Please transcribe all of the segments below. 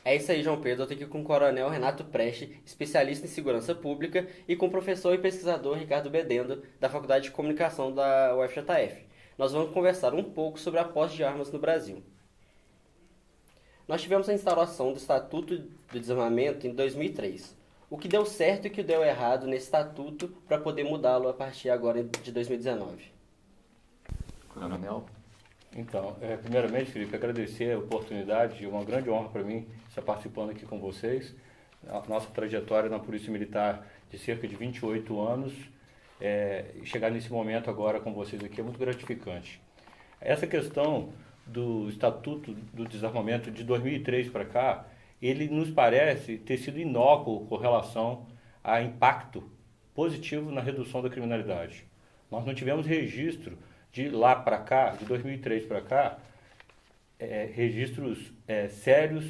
É isso aí, João Pedro. Eu tô aqui com o Coronel Renato Preste, especialista em segurança pública, e com o professor e pesquisador Ricardo Bedendo, da Faculdade de Comunicação da UFJF. Nós vamos conversar um pouco sobre a posse de armas no Brasil. Nós tivemos a instauração do Estatuto do Desarmamento em 2003. O que deu certo e o que deu errado nesse estatuto para poder mudá-lo a partir agora de 2019. Coronel. Então, primeiramente, Felipe, agradecer a oportunidade, é uma grande honra para mim estar participando aqui com vocês. A nossa trajetória na Polícia Militar de cerca de 28 anos, chegar nesse momento agora com vocês aqui é muito gratificante. Essa questão do Estatuto do Desarmamento de 2003 para cá, ele nos parece ter sido inócuo com relação a impacto positivo na redução da criminalidade. Nós não tivemos registro de lá para cá, de 2003 para cá, registros sérios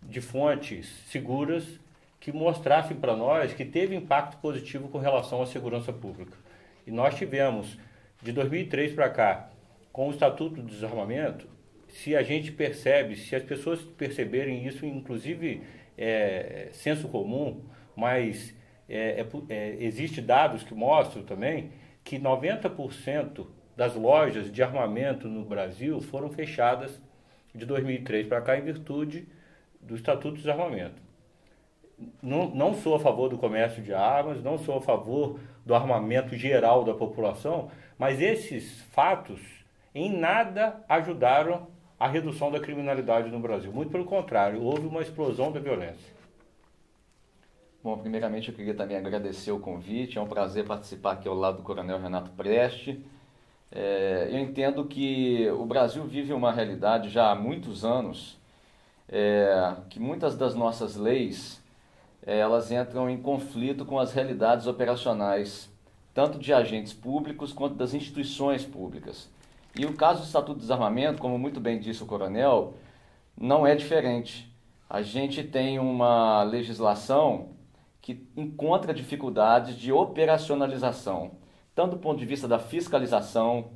de fontes seguras que mostrassem para nós que teve impacto positivo com relação à segurança pública. E nós tivemos, de 2003 para cá, com o Estatuto do Desarmamento, se a gente percebe, se as pessoas perceberem isso, inclusive senso comum, mas existe dados que mostram também que 90% das lojas de armamento no Brasil foram fechadas de 2003 para cá em virtude do Estatuto do Desarmamento. Não sou a favor do comércio de armas, não sou a favor do armamento geral da população, mas esses fatos em nada ajudaram a redução da criminalidade no Brasil. Muito pelo contrário, houve uma explosão da violência. Bom, primeiramente eu queria também agradecer o convite, é um prazer participar aqui ao lado do Coronel Renato Preste. Eu entendo que o Brasil vive uma realidade já há muitos anos, que muitas das nossas leis, elas entram em conflito com as realidades operacionais, tanto de agentes públicos quanto das instituições públicas. E o caso do Estatuto do Desarmamento, como muito bem disse o Coronel, não é diferente. A gente tem uma legislação que encontra dificuldades de operacionalização, tanto do ponto de vista da fiscalização.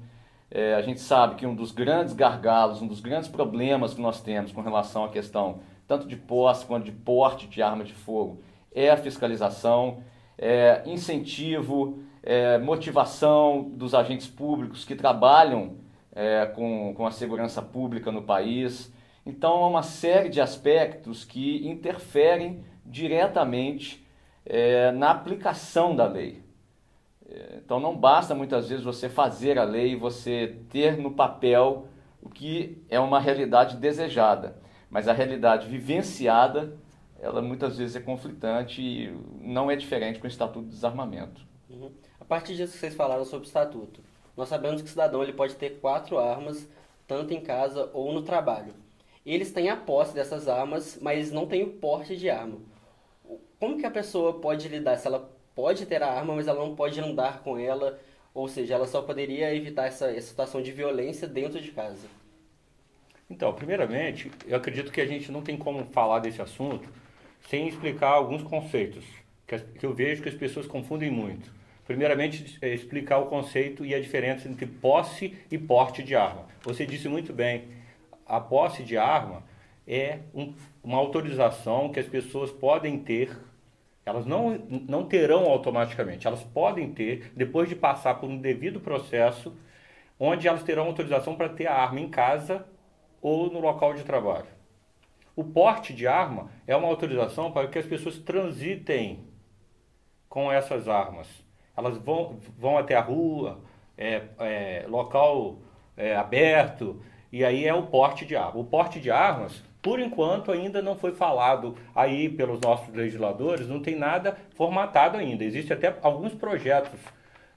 A gente sabe que um dos grandes gargalos, um dos grandes problemas que nós temos com relação à questão tanto de posse quanto de porte de arma de fogo é a fiscalização, incentivo, motivação dos agentes públicos que trabalham com a segurança pública no país. Então, há uma série de aspectos que interferem diretamente na aplicação da lei. Então, não basta muitas vezes você fazer a lei, você ter no papel o que é uma realidade desejada, mas a realidade vivenciada, ela muitas vezes é conflitante e não é diferente com o Estatuto do Desarmamento. Uhum. A partir disso que vocês falaram sobre o Estatuto, nós sabemos que o cidadão ele pode ter 4 armas, tanto em casa ou no trabalho. Eles têm a posse dessas armas, mas não têm o porte de arma. Como que a pessoa pode lidar? Se ela pode ter a arma, mas ela não pode andar com ela, ou seja, ela só poderia evitar essa situação de violência dentro de casa. Então, primeiramente, eu acredito que a gente não tem como falar desse assunto sem explicar alguns conceitos que eu vejo que as pessoas confundem muito. Primeiramente, explicar o conceito e a diferença entre posse e porte de arma. Você disse muito bem, a posse de arma é uma autorização que as pessoas podem ter. Elas não terão automaticamente, elas podem ter, depois de passar por um devido processo, onde elas terão autorização para ter a arma em casa ou no local de trabalho. O porte de arma é uma autorização para que as pessoas transitem com essas armas. Elas vão até a rua, local aberto, e aí é o porte de arma. O porte de armas, por enquanto, ainda não foi falado aí pelos nossos legisladores, não tem nada formatado ainda. Existem até alguns projetos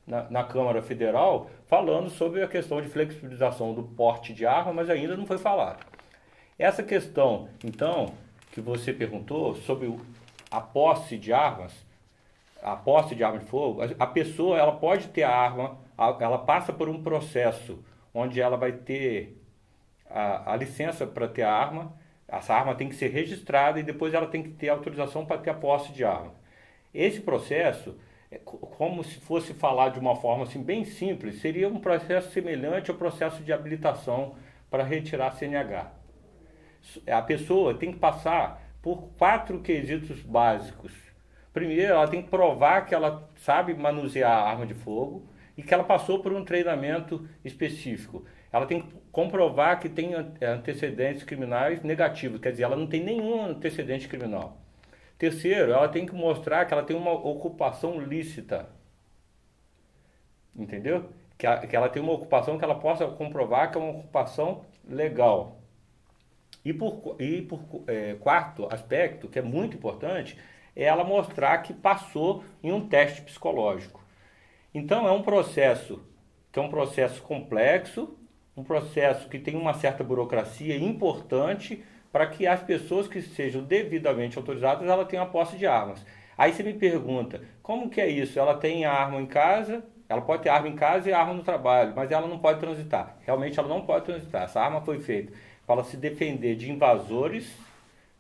na Câmara Federal falando sobre a questão de flexibilização do porte de arma, mas ainda não foi falado. Essa questão, então, que você perguntou sobre a posse de armas, a posse de arma de fogo, a pessoa ela pode ter a arma, ela passa por um processo onde ela vai ter a licença para ter a arma, essa arma tem que ser registrada e depois ela tem que ter autorização para ter a posse de arma. Esse processo, como se fosse falar de uma forma assim, bem simples, seria um processo semelhante ao processo de habilitação para retirar CNH. A pessoa tem que passar por 4 quesitos básicos. Primeiro, ela tem que provar que ela sabe manusear a arma de fogo e que ela passou por um treinamento específico. Ela tem que comprovar que tem antecedentes criminais negativos, quer dizer, ela não tem nenhum antecedente criminal. Terceiro, ela tem que mostrar que ela tem uma ocupação lícita, entendeu? Que ela tem uma ocupação que ela possa comprovar que é uma ocupação legal. E quarto aspecto, que é muito importante, é ela mostrar que passou em um teste psicológico. Então é um processo que é um processo complexo, um processo que tem uma certa burocracia importante para que as pessoas que sejam devidamente autorizadas, ela tenham a posse de armas. Aí você me pergunta, como que é isso? Ela tem a arma em casa, ela pode ter arma em casa e arma no trabalho, mas ela não pode transitar. Realmente ela não pode transitar. Essa arma foi feita para ela se defender de invasores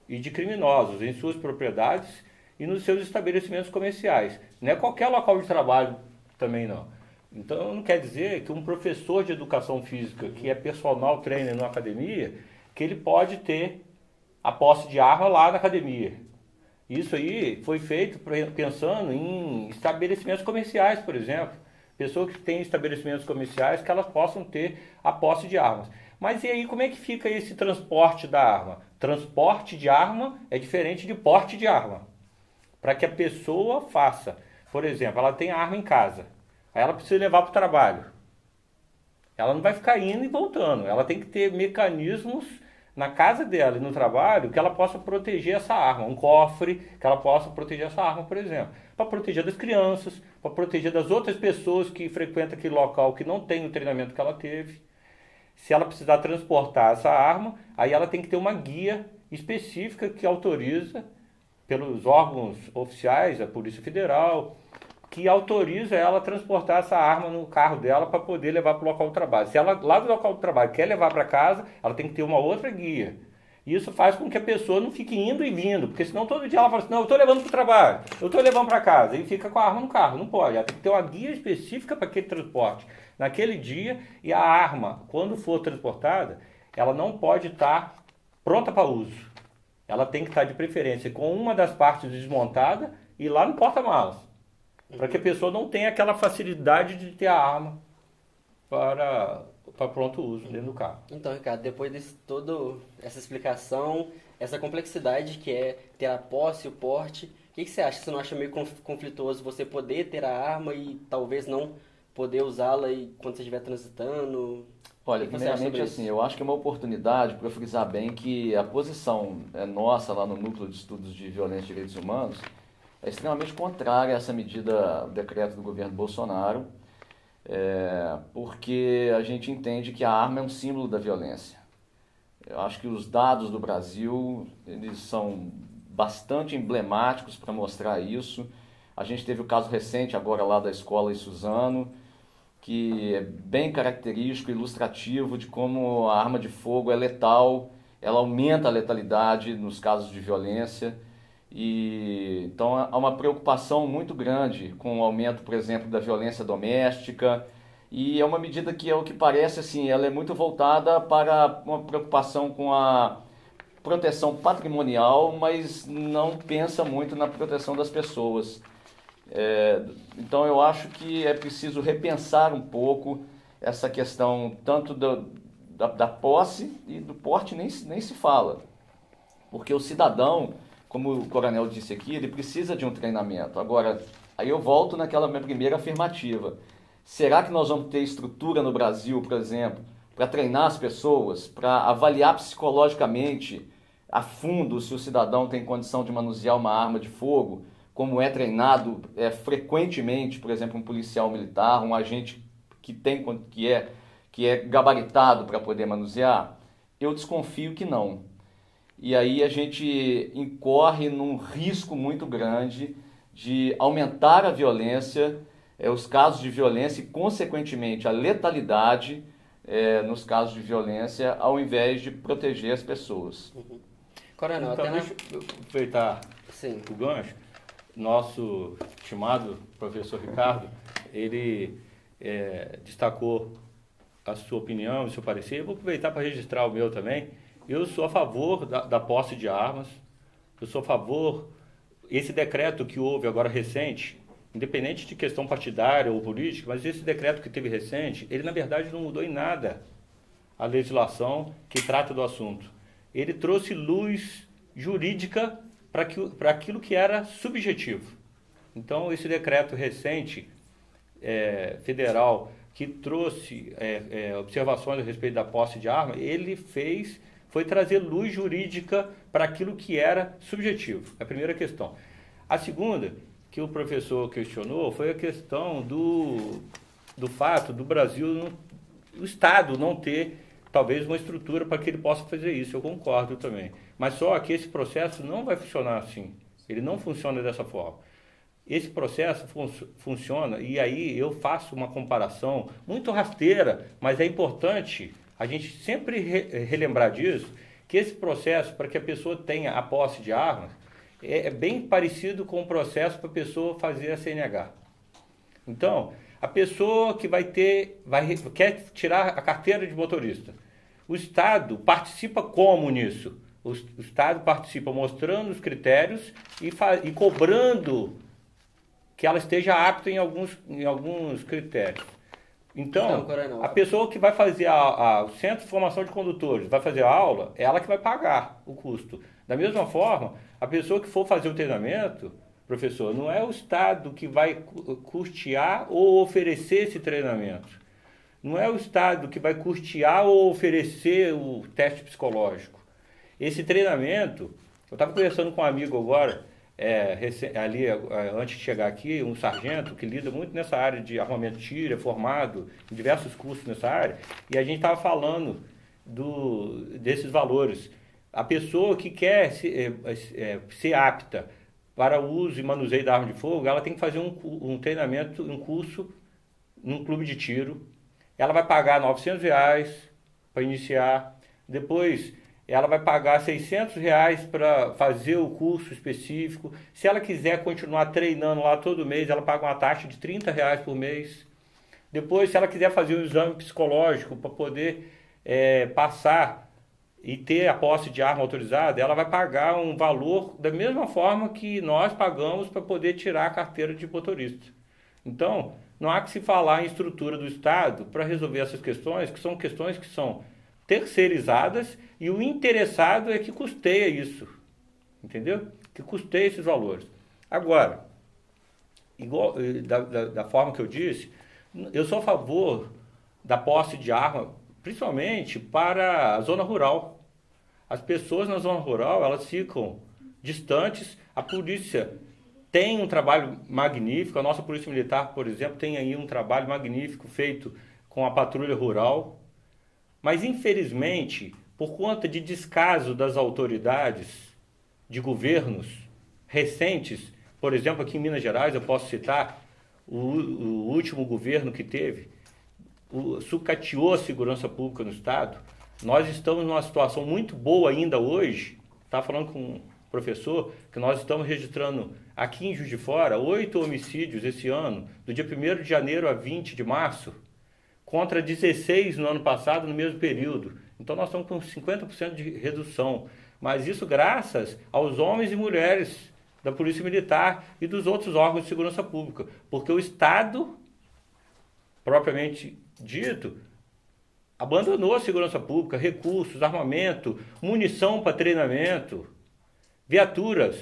e de criminosos em suas propriedades e nos seus estabelecimentos comerciais. Não é qualquer local de trabalho também não. Então não quer dizer que um professor de educação física, que é personal trainer na academia, que ele pode ter a posse de arma lá na academia. Isso aí foi feito pensando em estabelecimentos comerciais, por exemplo. Pessoas que têm estabelecimentos comerciais que elas possam ter a posse de armas. Mas e aí como é que fica esse transporte da arma? Transporte de arma é diferente de porte de arma. Para que a pessoa faça, por exemplo, ela tem a arma em casa, aí ela precisa levar para o trabalho. Ela não vai ficar indo e voltando, ela tem que ter mecanismos na casa dela e no trabalho que ela possa proteger essa arma, um cofre que ela possa proteger essa arma, por exemplo, para proteger das crianças, para proteger das outras pessoas que frequentam aquele local que não tem o treinamento que ela teve. Se ela precisar transportar essa arma, aí ela tem que ter uma guia específica que autoriza pelos órgãos oficiais, a Polícia Federal, que autoriza ela a transportar essa arma no carro dela para poder levar para o local do trabalho. Se ela, lá do local do trabalho, quer levar para casa, ela tem que ter uma outra guia. Isso faz com que a pessoa não fique indo e vindo, porque senão todo dia ela fala assim, não, eu estou levando para o trabalho, eu estou levando para casa, e fica com a arma no carro. Não pode, ela tem que ter uma guia específica para aquele transporte naquele dia, e a arma, quando for transportada, ela não pode estar pronta para uso. Ela tem que estar de preferência com uma das partes desmontada e lá no porta-malas. Para que a pessoa não tenha aquela facilidade de ter a arma para pronto uso dentro do carro. Então, Ricardo, depois de toda essa explicação, essa complexidade que é ter a posse e o porte, o que você acha? Você não acha meio conflituoso você poder ter a arma e talvez não poder usá-la quando você estiver transitando? Olha, primeiramente assim, eu acho que é uma oportunidade para eu frisar bem que a posição nossa lá no Núcleo de Estudos de Violência e Direitos Humanos é extremamente contrária a essa medida, o decreto do governo Bolsonaro, porque a gente entende que a arma é um símbolo da violência. Eu acho que os dados do Brasil, eles são bastante emblemáticos para mostrar isso. A gente teve o caso recente agora lá da escola em Suzano, que é bem característico, ilustrativo de como a arma de fogo é letal, ela aumenta a letalidade nos casos de violência. E então há uma preocupação muito grande com o aumento, por exemplo, da violência doméstica, e é uma medida que, ao que parece, assim, ela é muito voltada para uma preocupação com a proteção patrimonial, mas não pensa muito na proteção das pessoas. Então eu acho que é preciso repensar um pouco essa questão tanto da posse e do porte nem se fala, porque o cidadão, como o coronel disse aqui, ele precisa de um treinamento. Agora, aí eu volto naquela minha primeira afirmativa. Será que nós vamos ter estrutura no Brasil, por exemplo, para treinar as pessoas, para avaliar psicologicamente a fundo se o cidadão tem condição de manusear uma arma de fogo, como é treinado frequentemente, por exemplo, um policial militar, um agente que é gabaritado para poder manusear? Eu desconfio que não. E aí a gente incorre num risco muito grande de aumentar a violência, os casos de violência e, consequentemente, a letalidade nos casos de violência, ao invés de proteger as pessoas. Uhum. Coronel, então, deixa eu aproveitar o gancho. Nosso estimado professor Ricardo, ele destacou a sua opinião, o seu parecer. Eu vou aproveitar para registrar o meu também. Eu sou a favor da posse de armas, que eu sou a favor, esse decreto que houve agora recente, independente de questão partidária ou política, mas esse decreto que teve recente, ele na verdade não mudou em nada a legislação que trata do assunto. Ele trouxe luz jurídica para aquilo que era subjetivo. Então, esse decreto recente, federal, que trouxe observações a respeito da posse de arma, foi trazer luz jurídica para aquilo que era subjetivo. É a primeira questão. A segunda, que o professor questionou, foi a questão do fato do Brasil, o Estado não ter talvez uma estrutura para que ele possa fazer isso. Eu concordo também. Mas só que esse processo não vai funcionar assim. Ele não funciona dessa forma. Esse processo funciona, e aí eu faço uma comparação muito rasteira, mas é importante a gente sempre relembrar disso, que esse processo, para que a pessoa tenha a posse de armas, é bem parecido com o processo para a pessoa fazer a CNH. Então, a pessoa que quer tirar a carteira de motorista, o Estado participa como nisso? O Estado participa mostrando os critérios e cobrando que ela esteja apta em alguns critérios. Então, a pessoa que vai fazer o Centro de Formação de Condutores, vai fazer a aula, é ela que vai pagar o custo. Da mesma forma, a pessoa que for fazer o treinamento, professor, não é o Estado que vai custear ou oferecer esse treinamento. Não é o Estado que vai custear ou oferecer o teste psicológico. Esse treinamento, eu estava conversando com um amigo agora, antes de chegar aqui, um sargento que lida muito nessa área de armamento de tiro, é formado em diversos cursos nessa área, e a gente estava falando desses valores. A pessoa que quer ser apta para o uso e manuseio da arma de fogo, ela tem que fazer um treinamento, um curso num clube de tiro. Ela vai pagar R$900 para iniciar, depois ela vai pagar R$600 para fazer o curso específico. Se ela quiser continuar treinando lá todo mês, ela paga uma taxa de R$30 por mês. Depois, se ela quiser fazer um exame psicológico para poder passar e ter a posse de arma autorizada, ela vai pagar um valor da mesma forma que nós pagamos para poder tirar a carteira de motorista. Então, não há que se falar em estrutura do Estado para resolver essas questões que são terceirizadas, e o interessado é que custeia isso, entendeu? Que custeia esses valores. Agora, igual da forma que eu disse, eu sou a favor da posse de arma, principalmente para a zona rural. As pessoas na zona rural, elas ficam distantes, a polícia tem um trabalho magnífico, a nossa Polícia Militar, por exemplo, tem aí um trabalho magnífico feito com a patrulha rural, mas infelizmente, por conta de descaso das autoridades de governos recentes, por exemplo, aqui em Minas Gerais, eu posso citar o último governo que teve, sucateou a segurança pública no Estado. Nós estamos numa situação muito boa ainda hoje, estava falando com um professor, que nós estamos registrando aqui em Juiz de Fora 8 homicídios esse ano, do dia 1º de janeiro a 20 de março, contra 16 no ano passado, no mesmo período. Então nós estamos com 50% de redução. Mas isso graças aos homens e mulheres da Polícia Militar e dos outros órgãos de segurança pública. Porque o Estado, propriamente dito, abandonou a segurança pública, recursos, armamento, munição para treinamento, viaturas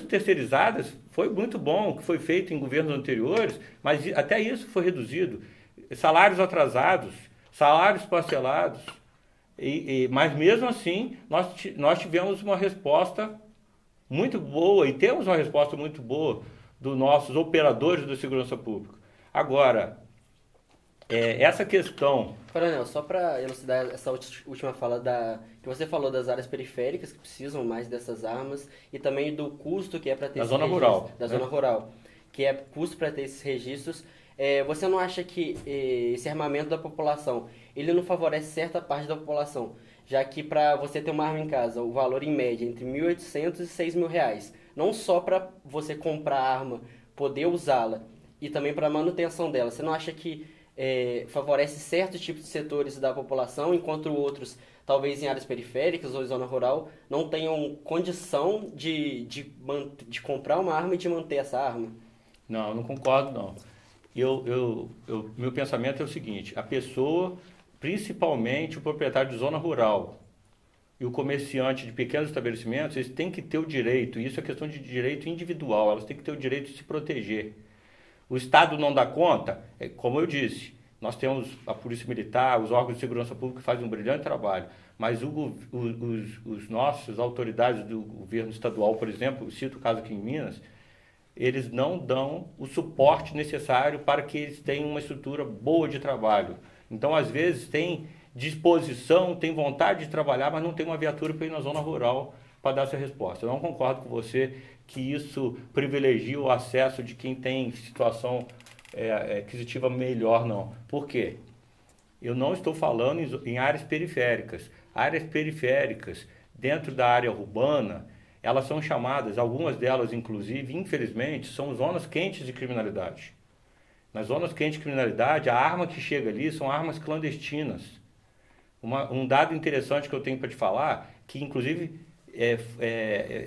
terceirizadas. Foi muito bom, que foi feito em governos anteriores, mas até isso foi reduzido. Salários atrasados, salários parcelados, mas mesmo assim nós tivemos uma resposta muito boa, e temos uma resposta muito boa dos nossos operadores da segurança pública. Agora, essa questão... Coronel, só para elucidar essa última fala que você falou das áreas periféricas que precisam mais dessas armas, e também do custo que é para ter da zona rural, da zona rural, que é custo para ter esses registros. Você não acha que esse armamento da população, ele não favorece certa parte da população, já que para você ter uma arma em casa, o valor em média é entre R$1.800 e R$6.000, não só para você comprar a arma, poder usá-la, e também para a manutenção dela. Você não acha que favorece certos tipos de setores da população, enquanto outros, talvez em áreas periféricas ou em zona rural, não tenham condição de comprar uma arma e de manter essa arma? Não, eu não concordo, não. Meu pensamento é o seguinte: a pessoa, principalmente o proprietário de zona rural e o comerciante de pequenos estabelecimentos, eles têm que ter o direito, e isso é questão de direito individual, elas têm que ter o direito de se proteger. O Estado não dá conta, como eu disse, nós temos a Polícia Militar, os órgãos de segurança pública que fazem um brilhante trabalho, mas os nossos autoridades do governo estadual, por exemplo, cito o caso aqui em Minas, eles não dão o suporte necessário para que eles tenham uma estrutura boa de trabalho. Então, às vezes, tem disposição, tem vontade de trabalhar, mas não tem uma viatura para ir na zona rural para dar essa resposta. Eu não concordo com você que isso privilegia o acesso de quem tem situação aquisitiva melhor, não. Por quê? Eu não estou falando em áreas periféricas. Áreas periféricas, dentro da área urbana, elas são chamadas, algumas delas, inclusive, infelizmente, são zonas quentes de criminalidade. Nas zonas quentes de criminalidade, a arma que chega ali são armas clandestinas. Um dado interessante que eu tenho para te falar, que inclusive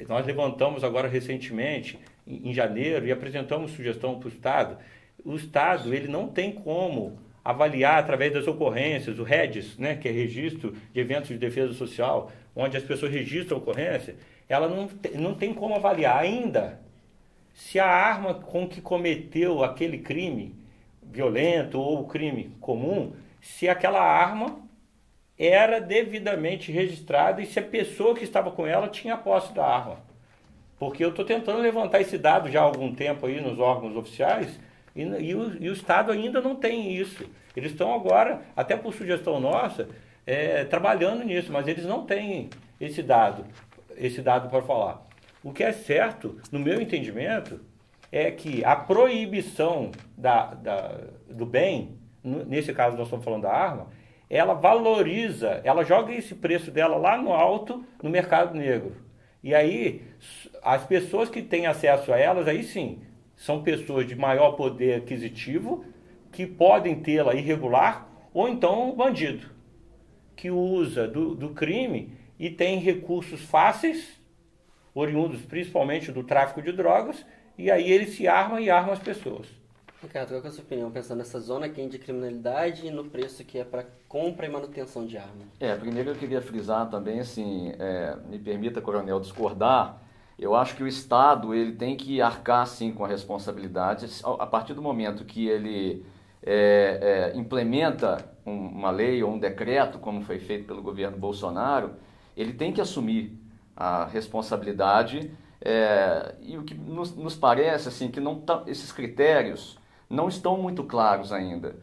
nós levantamos agora recentemente, em janeiro, e apresentamos sugestão para o Estado. O Estado ele não tem como avaliar através das ocorrências, o REDS, né, que é Registro de Eventos de Defesa Social, onde as pessoas registram a ocorrência, ela não tem como avaliar ainda se a arma com que cometeu aquele crime violento ou crime comum, se aquela arma era devidamente registrada e se a pessoa que estava com ela tinha posse da arma. Porque eu estou tentando levantar esse dado já há algum tempo aí nos órgãos oficiais e o Estado ainda não tem isso. Eles estão agora, até por sugestão nossa, trabalhando nisso, mas eles não têm esse dado para falar. O que é certo, no meu entendimento, é que a proibição do bem, nesse caso nós estamos falando da arma, ela valoriza, ela joga esse preço dela lá no alto no mercado negro. E aí, as pessoas que têm acesso a elas, aí sim, são pessoas de maior poder aquisitivo, que podem tê-la irregular, ou então um bandido, que usa do crime e tem recursos fáceis, oriundos principalmente do tráfico de drogas, e aí ele se arma e arma as pessoas. Ricardo, qual é a sua opinião, pensando nessa zona quente de criminalidade e no preço que é para compra e manutenção de arma? Primeiro eu queria frisar também, assim, me permita, coronel, discordar. Eu acho que o Estado ele tem que arcar, sim, com a responsabilidade. A partir do momento que ele implementa uma lei ou um decreto, como foi feito pelo governo Bolsonaro, ele tem que assumir a responsabilidade. E o que nos parece, assim, que esses critérios não estão muito claros ainda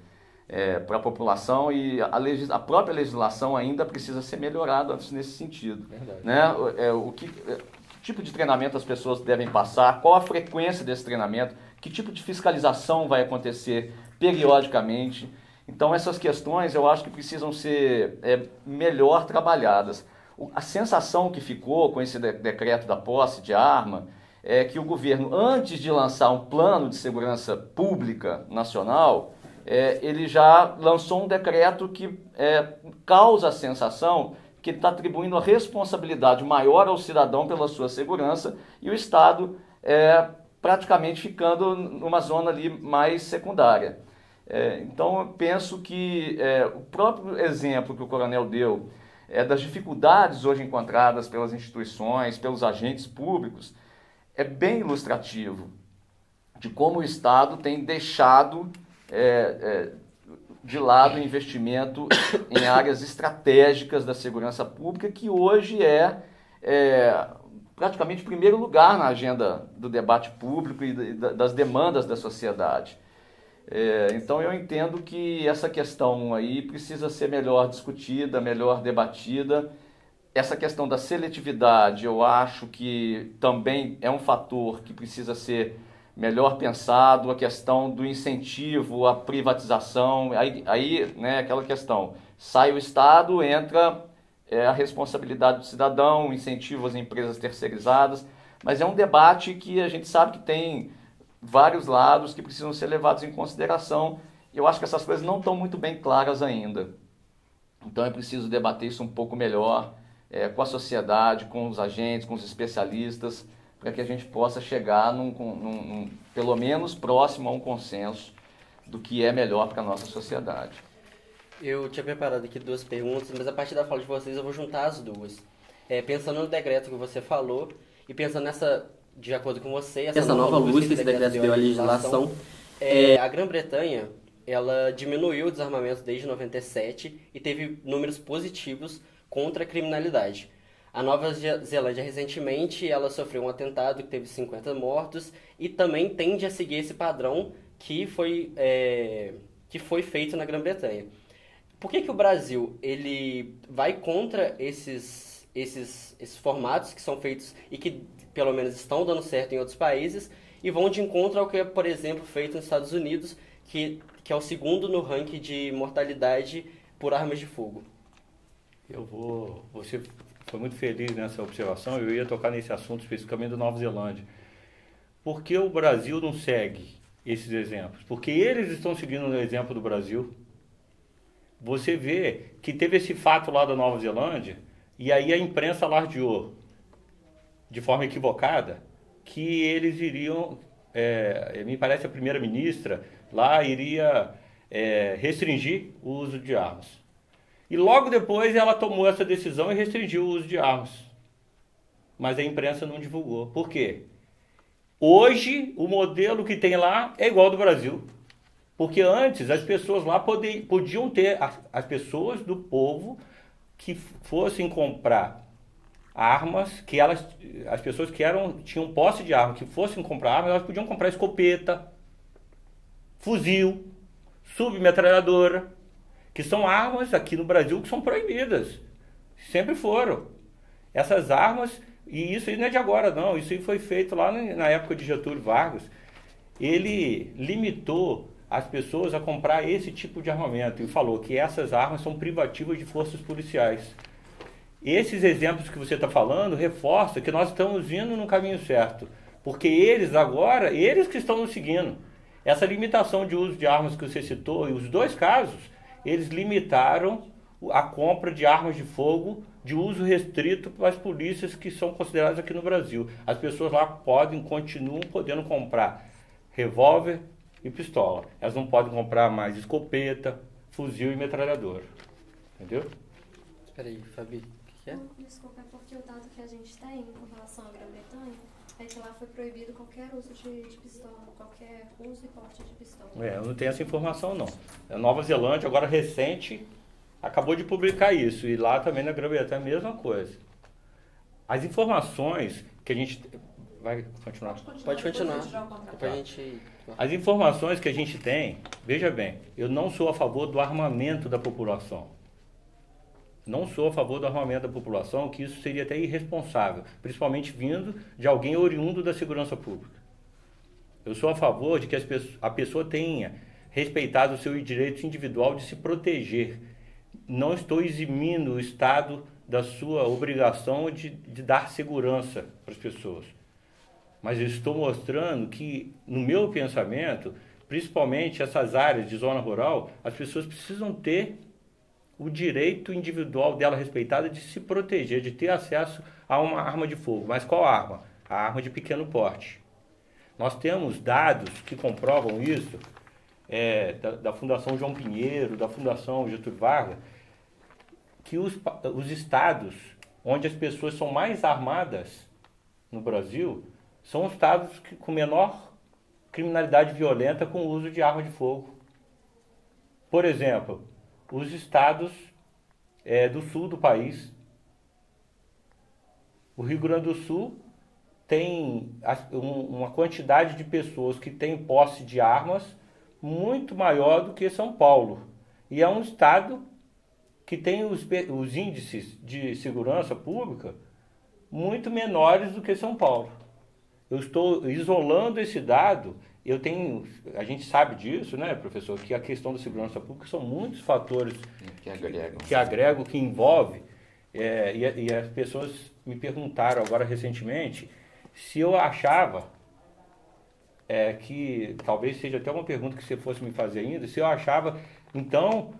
para a população, e a própria legislação ainda precisa ser melhorada nesse sentido. Né? Que tipo de treinamento as pessoas devem passar, qual a frequência desse treinamento, que tipo de fiscalização vai acontecer periodicamente. Então essas questões eu acho que precisam ser melhor trabalhadas. A sensação que ficou com esse decreto da posse de arma é que o governo, antes de lançar um plano de segurança pública nacional, ele já lançou um decreto que causa a sensação que ele está atribuindo a responsabilidade maior ao cidadão pela sua segurança e o Estado praticamente ficando numa zona ali mais secundária. Então eu penso que o próprio exemplo que o coronel deu das dificuldades hoje encontradas pelas instituições, pelos agentes públicos, é bem ilustrativo de como o Estado tem deixado de lado o investimento em áreas estratégicas da segurança pública, que hoje praticamente em primeiro lugar na agenda do debate público e das demandas da sociedade. Então eu entendo que essa questão aí precisa ser melhor discutida, melhor debatida. Essa questão da seletividade eu acho que também é um fator que precisa ser melhor pensado, a questão do incentivo à privatização, aí né, aquela questão, sai o Estado, entra a responsabilidade do cidadão, o incentivo às empresas terceirizadas, mas é um debate que a gente sabe que tem vários lados que precisam ser levados em consideração Eu acho que essas coisas não estão muito bem claras ainda. Então é preciso debater isso um pouco melhor com a sociedade, com os agentes, com os especialistas, para que a gente possa chegar pelo menos próximo a um consenso do que é melhor para a nossa sociedade. Eu tinha preparado aqui 2 perguntas, mas a partir da fala de vocês eu vou juntar as duas. Pensando no decreto que você falou e pensando de acordo com você, essa nova luz que esse decreto deu à legislação, a Grã-Bretanha, ela diminuiu o desarmamento desde 97 e teve números positivos contra a criminalidade. A Nova Zelândia, recentemente, ela sofreu um atentado que teve 50 mortos e também tende a seguir esse padrão que foi feito na Grã-Bretanha. Por que o Brasil ele vai contra esses formatos que são feitos e que, pelo menos, estão dando certo em outros países e vão de encontro ao que é, por exemplo, feito nos Estados Unidos, que é o segundo no ranking de mortalidade por armas de fogo? Você foi muito feliz nessa observação, eu ia tocar nesse assunto especificamente da Nova Zelândia. Por que o Brasil não segue esses exemplos? Porque eles estão seguindo o exemplo do Brasil. Você vê que teve esse fato lá da Nova Zelândia, e aí a imprensa alardeou, de forma equivocada, que eles iriam, me parece a primeira-ministra lá iria restringir o uso de armas. E logo depois ela tomou essa decisão e restringiu o uso de armas. Mas a imprensa não divulgou. Por quê? Hoje, o modelo que tem lá é igual ao do Brasil. Porque antes, as pessoas lá podiam ter, as pessoas do povo que fossem comprar armas, as pessoas que tinham posse de armas, que fossem comprar armas, elas podiam comprar escopeta, fuzil, submetralhadora, que são armas aqui no Brasil que são proibidas. Sempre foram. Essas armas, e isso aí não é de agora não, isso aí foi feito lá na época de Getúlio Vargas. Ele limitou as pessoas a comprar esse tipo de armamento e falou que essas armas são privativas de forças policiais. Esses exemplos que você está falando reforçam que nós estamos indo no caminho certo, porque eles que estão nos seguindo. Essa limitação de uso de armas que você citou, e os 2 casos, eles limitaram a compra de armas de fogo de uso restrito para as polícias que são consideradas aqui no Brasil. As pessoas lá continuam podendo comprar revólver e pistola. Elas não podem comprar mais escopeta, fuzil e metralhadora. Entendeu? Espera aí, Fabi, o que é? Não, desculpa, é porque o dado que a gente tem com relação à Grã-Bretanha é que lá foi proibido qualquer uso de pistola, qualquer uso e porte de pistola. Eu não tenho essa informação não. A Nova Zelândia, agora recente, acabou de publicar isso. E lá também na Grã-Bretanha a mesma coisa. As informações que a gente... Vai continuar? Pode continuar. Depois a gente... As informações que a gente tem, veja bem, eu não sou a favor do armamento da população. Não sou a favor do armamento da população, que isso seria até irresponsável, principalmente vindo de alguém oriundo da segurança pública. Eu sou a favor de que a pessoa tenha respeitado o seu direito individual de se proteger. Não estou eximindo o Estado da sua obrigação de dar segurança para as pessoas. Mas eu estou mostrando que, no meu pensamento, principalmente essas áreas de zona rural, as pessoas precisam ter o direito individual dela respeitado de se proteger, de ter acesso a uma arma de fogo. Mas qual arma? A arma de pequeno porte. Nós temos dados que comprovam isso, da Fundação João Pinheiro, da Fundação Getúlio Vargas, que os estados onde as pessoas são mais armadas no Brasil são os estados com menor criminalidade violenta com o uso de arma de fogo. Por exemplo, os estados do sul do país. O Rio Grande do Sul tem uma quantidade de pessoas que têm posse de armas muito maior do que São Paulo. E é um estado que tem os índices de segurança pública muito menores do que São Paulo. Eu estou isolando esse dado. A gente sabe disso, né, professor, que a questão da segurança pública são muitos fatores que agregam, que envolvem. E as pessoas me perguntaram agora recentemente se eu achava que talvez seja até uma pergunta que você fosse me fazer ainda, se eu achava, então,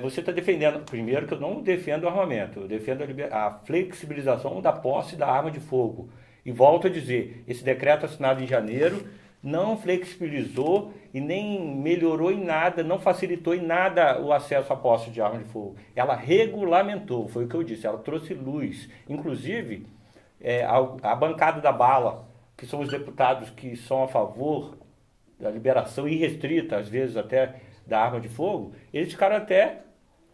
você está defendendo, primeiro que eu não defendo o armamento, eu defendo a flexibilização da posse da arma de fogo. E volto a dizer, esse decreto assinado em janeiro não flexibilizou e nem melhorou em nada, não facilitou em nada o acesso à posse de arma de fogo. Ela regulamentou, foi o que eu disse, ela trouxe luz. Inclusive, a bancada da bala, que são os deputados que são a favor da liberação irrestrita, às vezes até da arma de fogo, eles ficaram até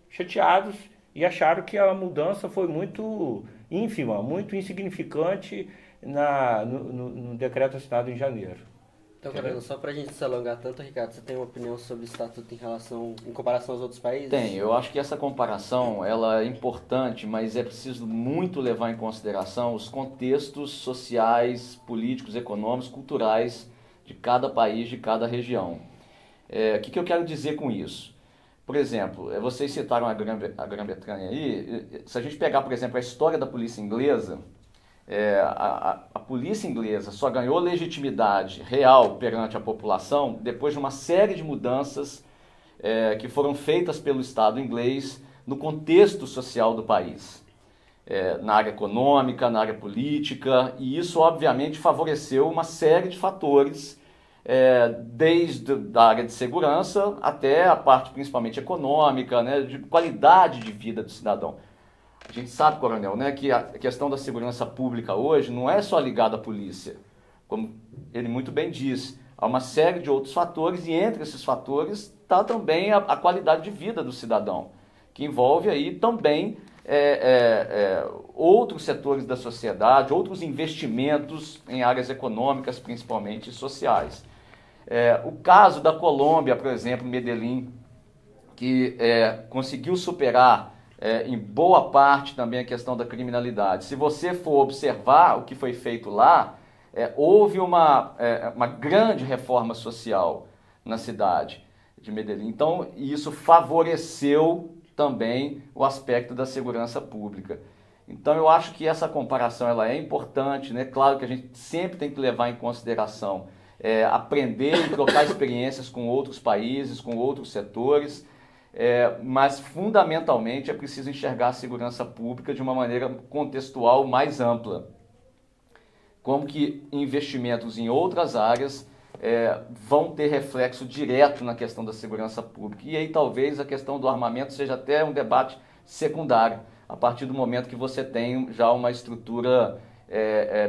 chateados e acharam que a mudança foi muito ínfima, muito insignificante no decreto assinado em janeiro. Então, Coronel, só para a gente se alongar tanto, Ricardo, você tem uma opinião sobre o Estatuto em comparação aos outros países? Tenho. Eu acho que essa comparação ela é importante, mas é preciso muito levar em consideração os contextos sociais, políticos, econômicos, culturais de cada país, de cada região. O que eu quero dizer com isso? Por exemplo, vocês citaram a Grã-Bretanha aí. Se a gente pegar, por exemplo, a história da polícia inglesa, a polícia inglesa só ganhou legitimidade real perante a população depois de uma série de mudanças que foram feitas pelo Estado inglês no contexto social do país, na área econômica, na área política, e isso obviamente favoreceu uma série de fatores, desde a área de segurança até a parte principalmente econômica, né, de qualidade de vida do cidadão. A gente sabe, Coronel, né, que a questão da segurança pública hoje não é só ligada à polícia. Como ele muito bem disse, há uma série de outros fatores e entre esses fatores está também a qualidade de vida do cidadão, que envolve aí também outros setores da sociedade, outros investimentos em áreas econômicas, principalmente sociais. O caso da Colômbia, por exemplo, Medellín, que conseguiu superar em boa parte também a questão da criminalidade. Se você for observar o que foi feito lá, houve uma grande reforma social na cidade de Medellín. Então, isso favoreceu também o aspecto da segurança pública. Então, eu acho que essa comparação ela é importante, né? Claro que a gente sempre tem que levar em consideração aprender e trocar experiências com outros países, com outros setores, mas fundamentalmente é preciso enxergar a segurança pública de uma maneira contextual mais ampla. Como que investimentos em outras áreas vão ter reflexo direto na questão da segurança pública. E aí talvez a questão do armamento seja até um debate secundário, a partir do momento que você tem já uma estrutura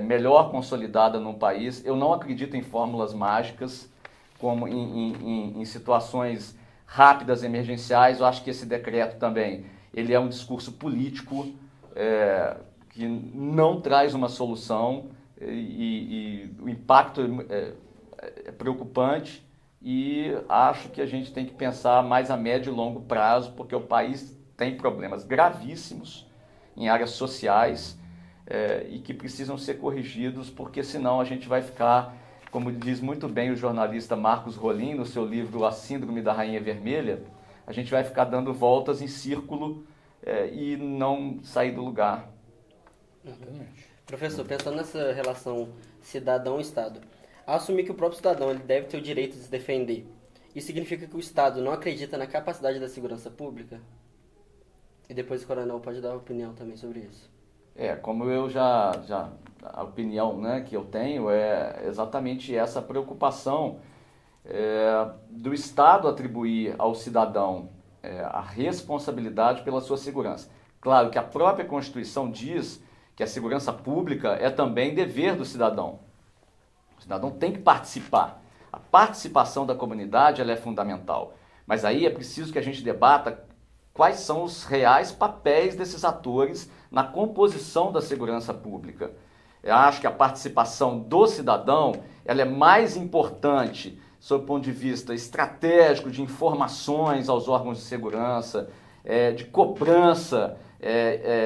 melhor consolidada no país. Eu não acredito em fórmulas mágicas, como em situações rápidas, emergenciais. Eu acho que esse decreto também ele é um discurso político que não traz uma solução e o impacto é preocupante, e acho que a gente tem que pensar mais a médio e longo prazo, porque o país tem problemas gravíssimos em áreas sociais e que precisam ser corrigidos, porque senão a gente vai ficar, como diz muito bem o jornalista Marcos Rolim no seu livro A Síndrome da Rainha Vermelha, a gente vai ficar dando voltas em círculo e não sair do lugar. Professor, pensando nessa relação cidadão-Estado, ao assumir que o próprio cidadão ele deve ter o direito de se defender, isso significa que o Estado não acredita na capacidade da segurança pública? E depois o Coronel pode dar opinião também sobre isso. Como eu a opinião, né, que eu tenho é exatamente essa preocupação do Estado atribuir ao cidadão a responsabilidade pela sua segurança. Claro que a própria Constituição diz que a segurança pública é também dever do cidadão. O cidadão tem que participar. A participação da comunidade ela é fundamental. Mas aí é preciso que a gente debata quais são os reais papéis desses atores na composição da segurança pública. Eu acho que a participação do cidadão ela é mais importante sob o ponto de vista estratégico, de informações aos órgãos de segurança, de cobrança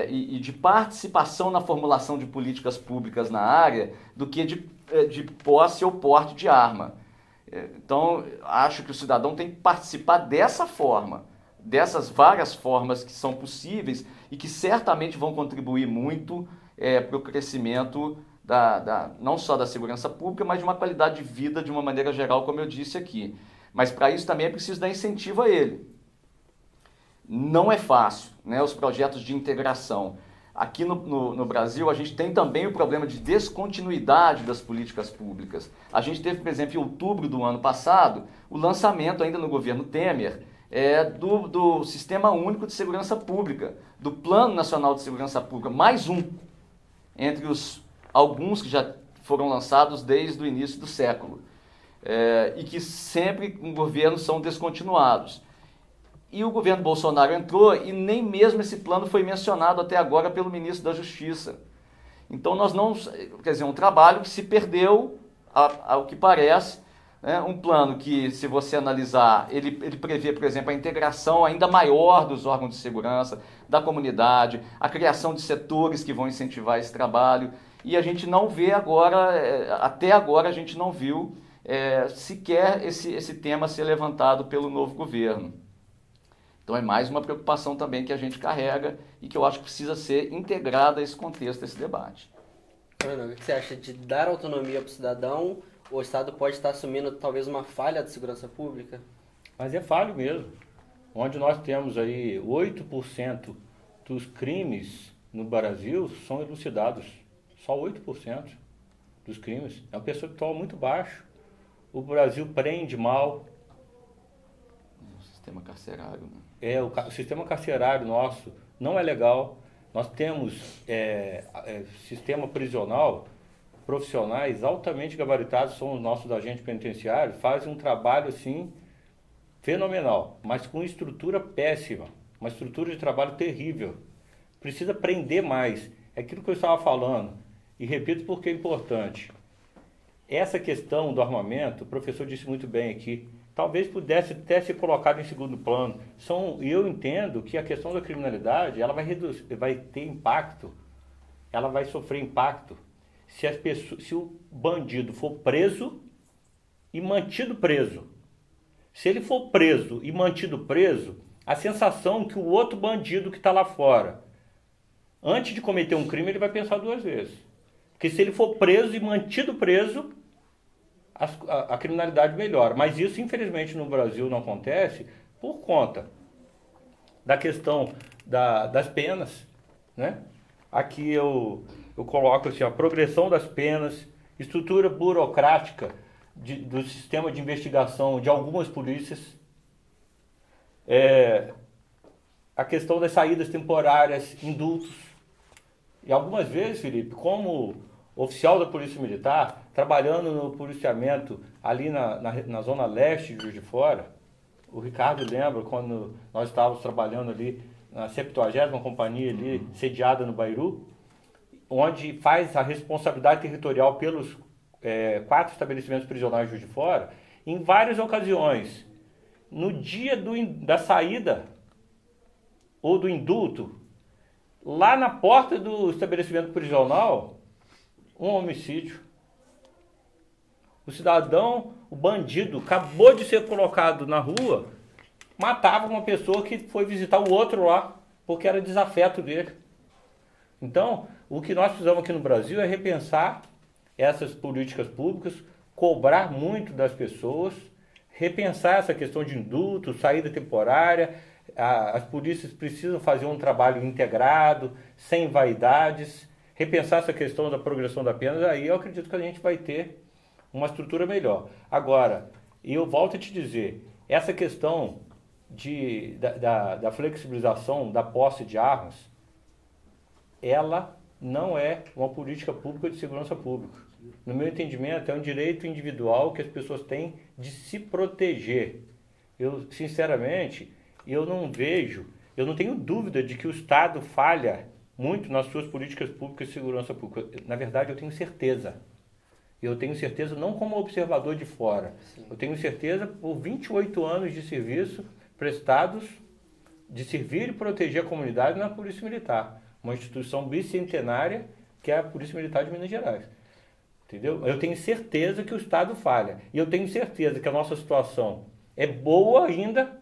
e de participação na formulação de políticas públicas na área, do que de posse ou porte de arma. Então, acho que o cidadão tem que participar dessa forma, dessas várias formas que são possíveis e que certamente vão contribuir muito para o crescimento não só da segurança pública, mas de uma qualidade de vida de uma maneira geral, como eu disse aqui. Mas para isso também é preciso dar incentivo a ele. Não é fácil, né, os projetos de integração. Aqui no Brasil, a gente tem também o problema de descontinuidade das políticas públicas. A gente teve, por exemplo, em outubro do ano passado, o lançamento, ainda no governo Temer, do Sistema Único de Segurança Pública, do Plano Nacional de Segurança Pública, mais um, entre alguns que já foram lançados desde o início do século, e que sempre em governos são descontinuados. E o governo Bolsonaro entrou e nem mesmo esse plano foi mencionado até agora pelo ministro da Justiça. Então nós não, quer dizer, um trabalho que se perdeu, ao que parece, né? Um plano que, se você analisar, ele prevê, por exemplo, a integração ainda maior dos órgãos de segurança, da comunidade, a criação de setores que vão incentivar esse trabalho, e a gente não vê agora, até agora a gente não viu sequer esse tema ser levantado pelo novo governo. Então é mais uma preocupação também que a gente carrega e que eu acho que precisa ser integrada a esse contexto, a esse debate. Ana, o que você acha de dar autonomia para o cidadão? O Estado pode estar assumindo talvez uma falha de segurança pública? Mas é falho mesmo. Onde nós temos aí 8% dos crimes no Brasil são elucidados. Só 8% dos crimes. É um percentual muito baixo. O Brasil prende mal. O sistema carcerário, né? O sistema carcerário nosso não é legal. Nós temos sistema prisional, profissionais altamente gabaritados, são os nossos agentes penitenciários, fazem um trabalho assim fenomenal, mas com estrutura péssima, uma estrutura de trabalho terrível. Precisa prender mais. É aquilo que eu estava falando, e repito porque é importante. Essa questão do armamento, o professor disse muito bem aqui, talvez pudesse até ser colocado em segundo plano. Eu entendo que a questão da criminalidade, ela vai ter impacto, ela vai sofrer impacto se o bandido for preso e mantido preso. Se ele for preso e mantido preso, a sensação que o outro bandido que está lá fora, antes de cometer um crime, ele vai pensar duas vezes. Porque se ele for preso e mantido preso, a criminalidade melhora. Mas isso, infelizmente, no Brasil não acontece por conta da questão das penas, né? Aqui eu coloco assim, a progressão das penas, estrutura burocrática do sistema de investigação de algumas polícias, a questão das saídas temporárias, indultos. E algumas vezes, Felipe, como oficial da Polícia Militar, trabalhando no policiamento ali na zona leste de Juiz de Fora, o Ricardo lembra quando nós estávamos trabalhando ali na 70ª companhia ali, sediada no Bairu, onde faz a responsabilidade territorial pelos 4 estabelecimentos prisionais de Juiz de Fora, em várias ocasiões, no dia da saída ou do indulto, lá na porta do estabelecimento prisional, um homicídio. O cidadão, o bandido, acabou de ser colocado na rua, matava uma pessoa que foi visitar o outro lá, porque era desafeto dele. Então, o que nós precisamos aqui no Brasil é repensar essas políticas públicas, cobrar muito das pessoas, repensar essa questão de indulto, saída temporária. As polícias precisam fazer um trabalho integrado, sem vaidades, repensar essa questão da progressão da pena. Aí eu acredito que a gente vai ter uma estrutura melhor. Agora, eu volto a te dizer, essa questão da flexibilização da posse de armas, ela não é uma política pública de segurança pública. No meu entendimento, é um direito individual que as pessoas têm de se proteger. Eu, sinceramente, eu não tenho dúvida de que o Estado falha muito nas suas políticas públicas de segurança pública. Na verdade, eu tenho certeza. Eu tenho certeza não como observador de fora. Sim. Eu tenho certeza por 28 anos de serviço prestados de servir e proteger a comunidade na Polícia Militar. Uma instituição bicentenária que é a Polícia Militar de Minas Gerais. Entendeu? Eu tenho certeza que o Estado falha. E eu tenho certeza que a nossa situação é boa ainda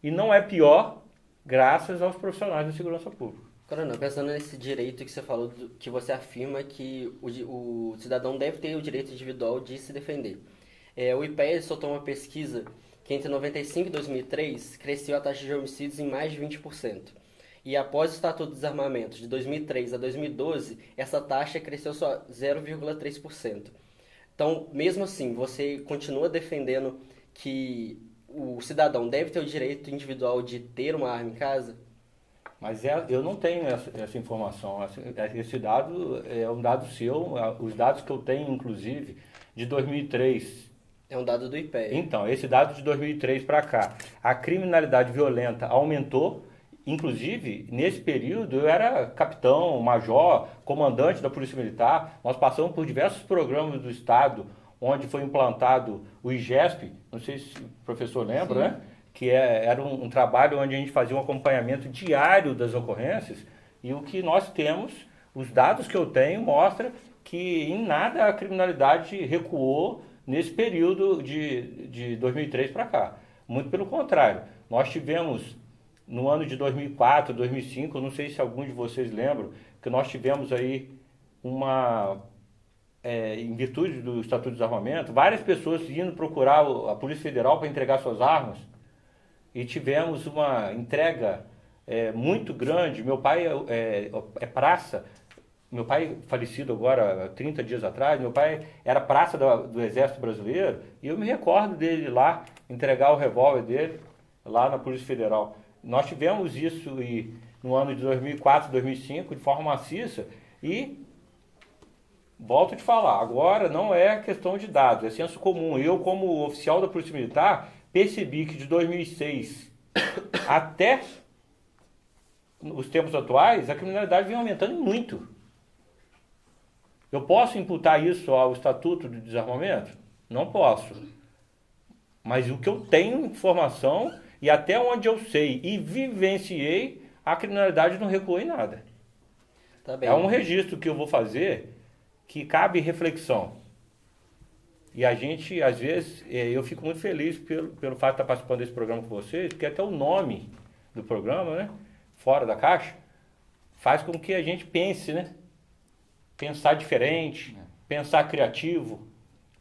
e não é pior graças aos profissionais da segurança pública. Coronel, pensando nesse direito que você falou, que você afirma que o cidadão deve ter o direito individual de se defender. O IPEA soltou uma pesquisa que entre 95 e 2003 cresceu a taxa de homicídios em mais de 20%. E após o Estatuto do Desarmamento, de 2003 a 2012, essa taxa cresceu só 0,3%. Então, mesmo assim, você continua defendendo que o cidadão deve ter o direito individual de ter uma arma em casa? Mas eu não tenho essa informação. Esse dado é um dado seu, os dados que eu tenho, inclusive, de 2003. É um dado do IPEA. Então, esse dado de 2003 para cá, a criminalidade violenta aumentou. Inclusive, nesse período, eu era capitão, major, comandante da Polícia Militar. Nós passamos por diversos programas do Estado, onde foi implantado o IGESP, não sei se o professor lembra, né? Que era um trabalho onde a gente fazia um acompanhamento diário das ocorrências, e o que nós temos, os dados que eu tenho, mostram que em nada a criminalidade recuou nesse período de 2003 para cá. Muito pelo contrário, nós tivemos no ano de 2004, 2005, não sei se algum de vocês lembram, que nós tivemos aí em virtude do Estatuto do Desarmamento, várias pessoas indo procurar a Polícia Federal para entregar suas armas, e tivemos uma entrega muito grande. Meu pai é praça, meu pai falecido agora, 30 dias atrás, meu pai era praça do Exército Brasileiro, e eu me recordo dele lá, entregar o revólver dele lá na Polícia Federal. Nós tivemos isso no ano de 2004, 2005, de forma maciça, e volto a te falar, agora não é questão de dados, é senso comum. Eu, como oficial da Polícia Militar, percebi que de 2006 até os tempos atuais, a criminalidade vem aumentando muito. Eu posso imputar isso ao Estatuto de Desarmamento? Não posso. Mas o que eu tenho informação, e até onde eu sei e vivenciei, a criminalidade não recuou em nada. Tá bem. É um registro que eu vou fazer que cabe reflexão. E a gente, às vezes, eu fico muito feliz pelo fato de estar participando desse programa com vocês, porque até o nome do programa, né, Fora da Caixa, faz com que a gente pense, né? Pensar diferente, pensar criativo,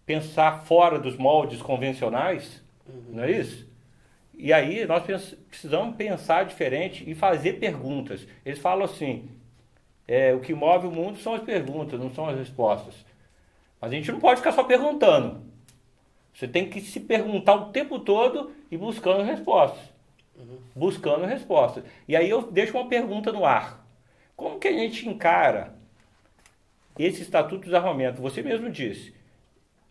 pensar fora dos moldes convencionais, não é isso? E aí nós precisamos pensar diferente e fazer perguntas. Eles falam assim, o que move o mundo são as perguntas, não são as respostas. Mas a gente não pode ficar só perguntando. Você tem que se perguntar o tempo todo e buscando respostas. Buscando respostas. E aí eu deixo uma pergunta no ar. Como que a gente encara esse Estatuto do Desarmamento? Você mesmo disse,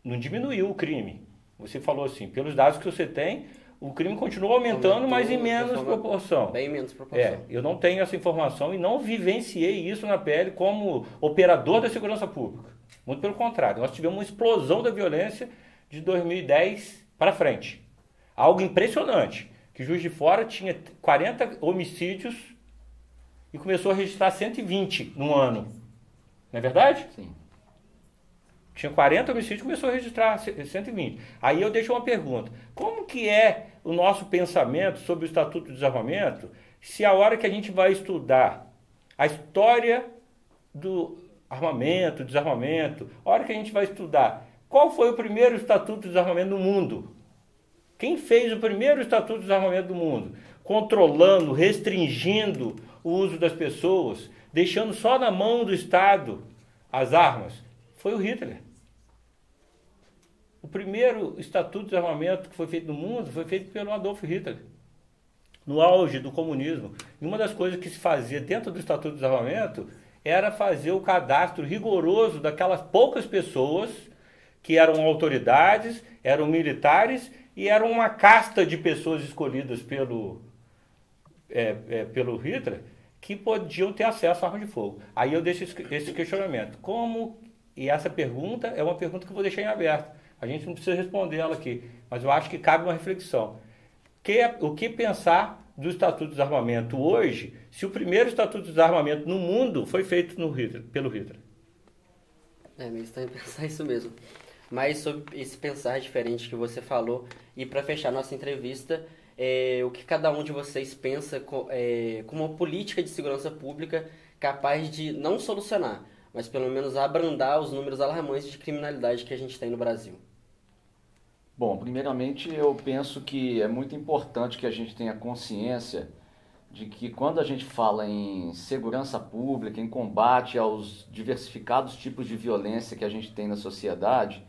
não diminuiu o crime. Você falou assim, pelos dados que você tem, o crime continua aumentando, mas em menos proporção. Bem menos proporção. Eu não tenho essa informação e não vivenciei isso na pele como operador da segurança pública. Muito pelo contrário, nós tivemos uma explosão da violência de 2010 para frente. Algo impressionante, que Juiz de Fora tinha 40 homicídios e começou a registrar 120 no ano. Não é verdade? Sim. Tinha 40 homicídios e começou a registrar 120. Aí eu deixo uma pergunta. Como que é o nosso pensamento sobre o Estatuto do Desarmamento, se a hora que a gente vai estudar a história do armamento, desarmamento, a hora que a gente vai estudar qual foi o primeiro Estatuto do Desarmamento do mundo? Quem fez o primeiro Estatuto do Desarmamento do mundo? Controlando, restringindo o uso das pessoas, deixando só na mão do Estado as armas? Foi o Hitler. O primeiro Estatuto de Desarmamento que foi feito no mundo foi feito pelo Adolf Hitler, no auge do comunismo. E uma das coisas que se fazia dentro do Estatuto de Desarmamento era fazer o cadastro rigoroso daquelas poucas pessoas que eram autoridades, eram militares e eram uma casta de pessoas escolhidas pelo Hitler que podiam ter acesso à arma de fogo. Aí eu deixo esse questionamento. E essa pergunta é uma pergunta que eu vou deixar em aberto. A gente não precisa responder ela aqui, mas eu acho que cabe uma reflexão. O que pensar do Estatuto de Desarmamento hoje, se o primeiro Estatuto de Desarmamento no mundo foi feito pelo Hitler? É meio estranho pensar isso mesmo. Mas sobre esse pensar diferente que você falou, e para fechar nossa entrevista, o que cada um de vocês pensa como uma política de segurança pública capaz de não solucionar, mas pelo menos abrandar os números alarmantes de criminalidade que a gente tem no Brasil. Bom, primeiramente eu penso que é muito importante que a gente tenha consciência de que quando a gente fala em segurança pública, em combate aos diversificados tipos de violência que a gente tem na sociedade,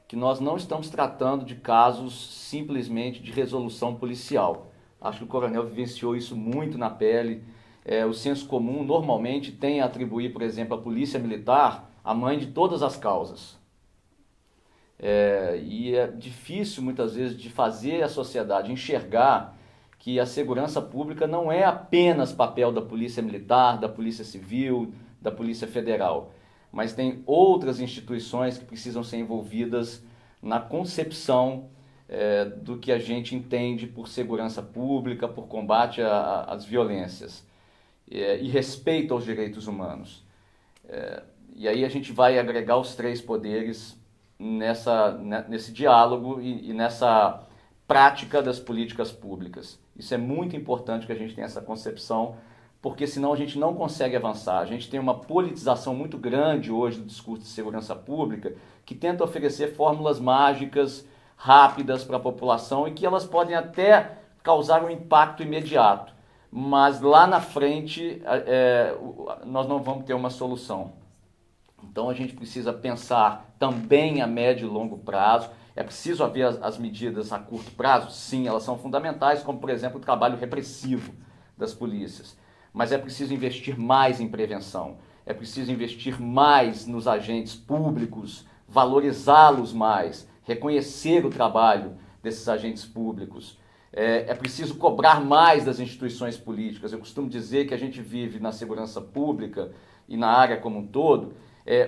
que nós não estamos tratando de casos simplesmente de resolução policial. Acho que o coronel vivenciou isso muito na pele. O senso comum normalmente tem a atribuir, por exemplo, à polícia militar a mãe de todas as causas. E é difícil muitas vezes de fazer a sociedade enxergar que a segurança pública não é apenas papel da polícia militar, da polícia civil, da polícia federal, mas tem outras instituições que precisam ser envolvidas na concepção do que a gente entende por segurança pública, por combate às violências e respeito aos direitos humanos. E aí a gente vai agregar os três poderes nesse diálogo e nessa prática das políticas públicas. Isso é muito importante que a gente tenha essa concepção, porque senão a gente não consegue avançar. A gente tem uma politização muito grande hoje do discurso de segurança pública que tenta oferecer fórmulas mágicas, rápidas para a população e que elas podem até causar um impacto imediato, mas lá na frente nós não vamos ter uma solução. Então a gente precisa pensar também a médio e longo prazo. É preciso haver as medidas a curto prazo? Sim, elas são fundamentais, como por exemplo o trabalho repressivo das polícias. Mas é preciso investir mais em prevenção, é preciso investir mais nos agentes públicos, valorizá-los mais, reconhecer o trabalho desses agentes públicos. É preciso cobrar mais das instituições políticas. Eu costumo dizer que a gente vive na segurança pública e na área como um todo,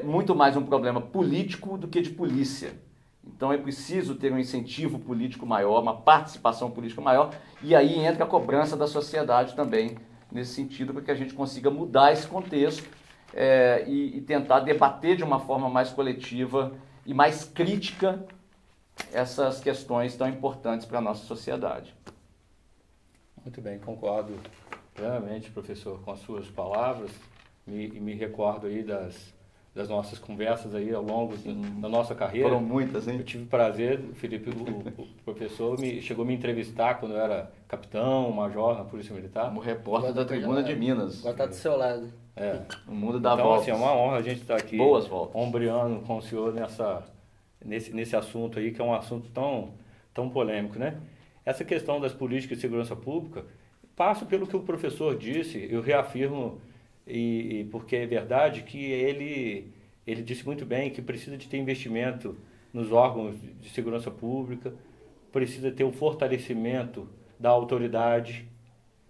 muito mais um problema político do que de polícia. Então é preciso ter um incentivo político maior, uma participação política maior, e aí entra a cobrança da sociedade também, nesse sentido, para que a gente consiga mudar esse contexto e tentar debater de uma forma mais coletiva e mais crítica essas questões tão importantes para a nossa sociedade. Muito bem, concordo plenamente, professor, com as suas palavras. Me recordo aí das nossas conversas aí ao longo da nossa carreira. Foram muitas, hein? Eu tive o prazer, Felipe, o professor chegou a me entrevistar quando eu era capitão, major na Polícia Militar. Como repórter da Tribuna de Minas. Agora está do seu lado. O mundo dá então, voltas. Assim, é uma honra a gente estar aqui. Boas voltas. Ombreando com o senhor nesse assunto aí, que é um assunto tão polêmico, né? Essa questão das políticas de segurança pública passa pelo que o professor disse, eu reafirmo, porque é verdade que ele disse muito bem que precisa de ter investimento nos órgãos de segurança pública, precisa ter um fortalecimento da autoridade,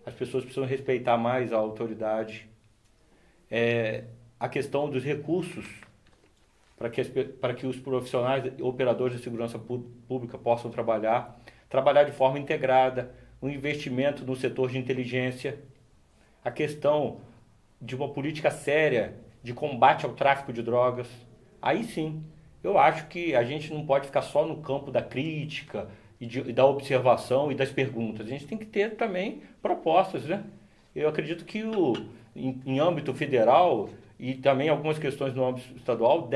as pessoas precisam respeitar mais a autoridade, a questão dos recursos para que os profissionais operadores de segurança pública possam trabalhar de forma integrada, um investimento no setor de inteligência, a questão de uma política séria de combate ao tráfico de drogas. Aí sim, eu acho que a gente não pode ficar só no campo da crítica e da observação e das perguntas. A gente tem que ter também propostas, né? Eu acredito que em âmbito federal e também algumas questões no âmbito estadual